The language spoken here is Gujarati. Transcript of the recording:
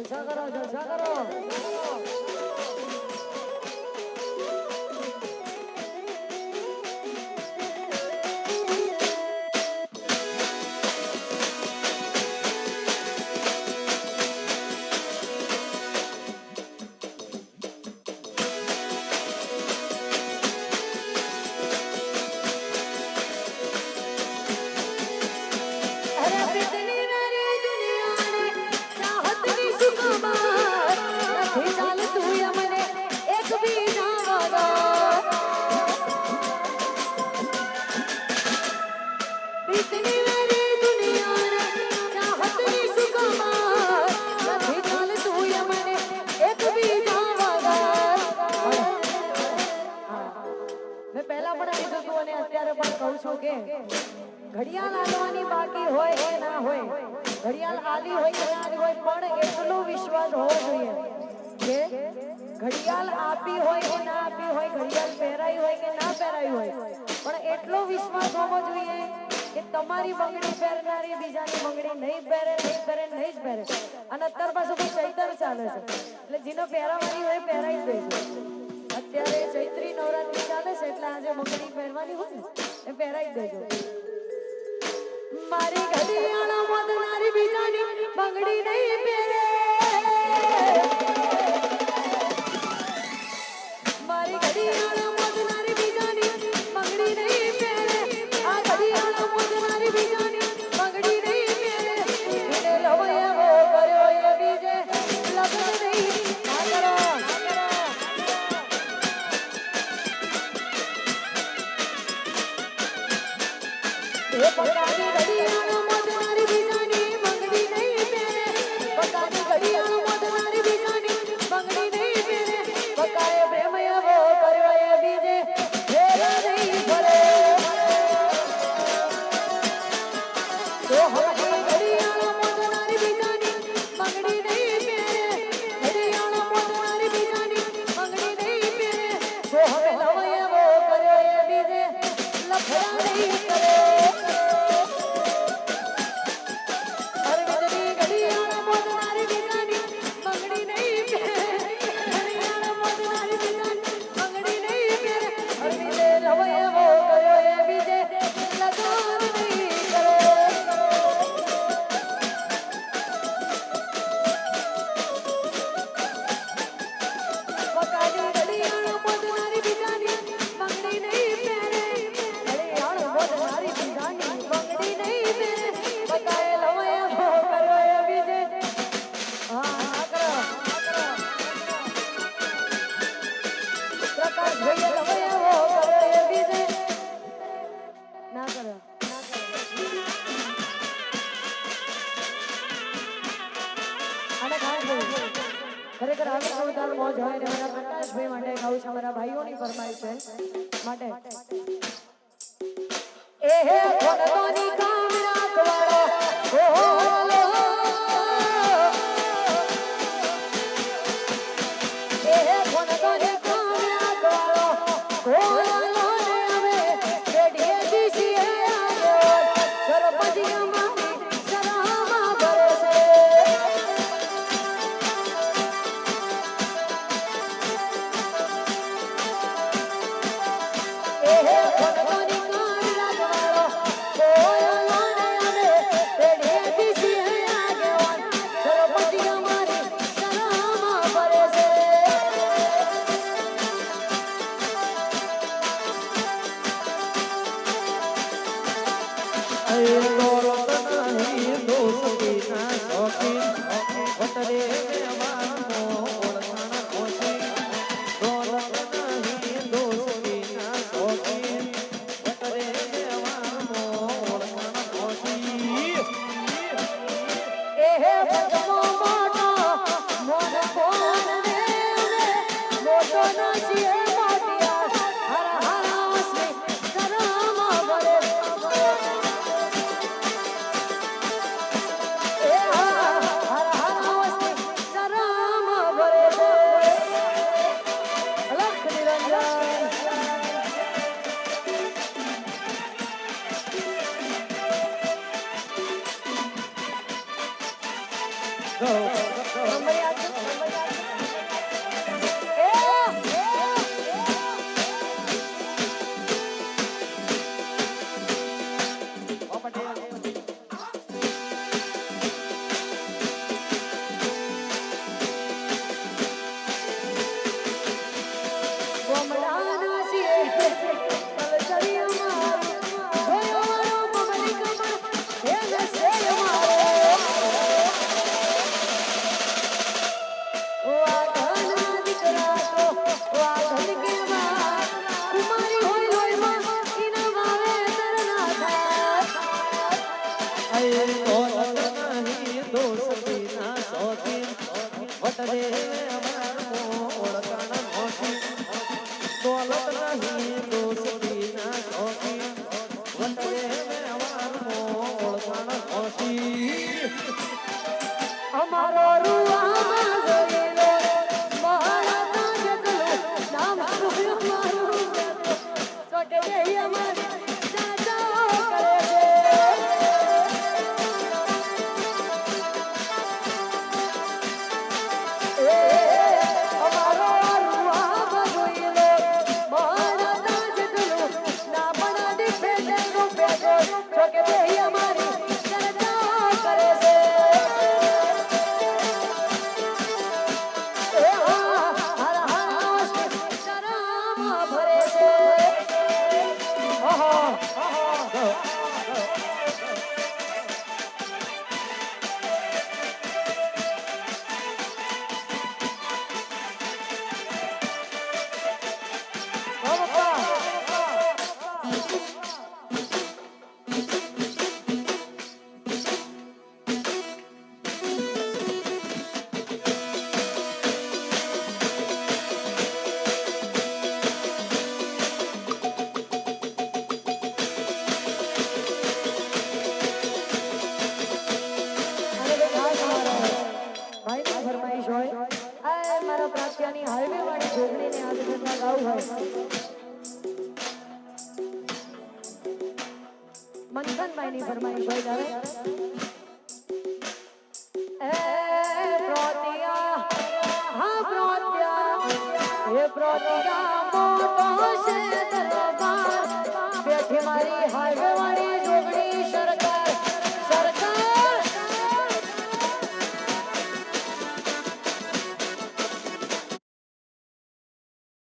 જલસા કરો ઘડિયાળ આલવાની બાકી હોય કે ના હોય, ઘડિયાળ આલી હોય કે ના હોય, પણ એટલો વિશ્વાસ હોવો જોઈએ કે ઘડિયાળ આપી હોય કે ના આપી હોય, ઘડિયાળ પહેરાઈ હોય કે ના પહેરાઈ હોય, પણ એટલો વિશ્વાસ હોવો જોઈએ કે તમારી બંગડી પહેરનારી બીજાની બંગડી નહીં પહેરે, નહીં જ પહેરે. અને અત્યાર પાછું કોઈ ચૈતર ચાલે છે, એટલે જેને પહેરાવાની હોય પહેરાઈ જ દેજો. અત્યારે ચૈત્રી નવરાત્રી ચાલે છે, એટલે આજે બંગડી પહેરવાની હોય ને એ પહેરાઈ જ દેજો. મારી ઘડિયાળ મોદનારી બીજાની બંગડી નહીં પહેરે, મારી ઘડિયાળ મોદનારી બીજાની બંગડી નહીં પહેરે, આ ઘડિયાળ મોદનારી બીજાની બંગડી નહીં પહેરે. એને લવયવો કર્યો એ બીજે લગ્ન નહીં ના કરો. એ પકાની ઘડિયાળ મોદનારી બીજાની બંગડી નહીં પહેરે, પકાની ઘડિયાળ મોદનારી બીજાની બંગડી નહીં પહેરે, પકાએ પ્રેમ એવો કર્યો એ બીજે ફેરા નહીં ફરે. તો હમારી ઘડિયાળ મોદનારી બીજાની બંગડી નહીં પહેરે, ઘડિયાળ મોદનારી બીજાની બંગડી નહીં પહેરે, તો હવે નવો એવો કર્યો એ બીજે લફડા નહીં કરે. ખરેખર આવી જોરદાર મોજ હોય ને મારા પ્રકાશભાઈ માટે ગાઉં છું, મારા ભાઈઓની ફરમાઈશ છે માટે. એ હે ખોડતોની કામ રાખવાળો ઓલો, એ હે ખોડતોની કામ રાખવાળો ઓલો ને હવે પેઢીએ દીસીએ આવ્યો સરપંચી અમારી સરામાં કરે છે. એ હે ખોડતોની કામ રાખવાળો ઓલો અમારો રૂવામાં જોઈ લો મારા જેટલું નામ સુખ્યું મારું તો કે એ અમારી ચાચા કરે છે અમારો રૂવામાં જોઈ લો મારા જેટલું ના પણ દીપે રૂપે તો કે એ અમારી ચાચા કરે છે હાઈવે વાળી છોકરીને આજે જતા ગાવું હોય મંથનભાઈની ફરમાઈશ હોય ત્યારે એ પ્રોતિયા હા પ્રોતિયા એ પ્રોતિયા મોટો છે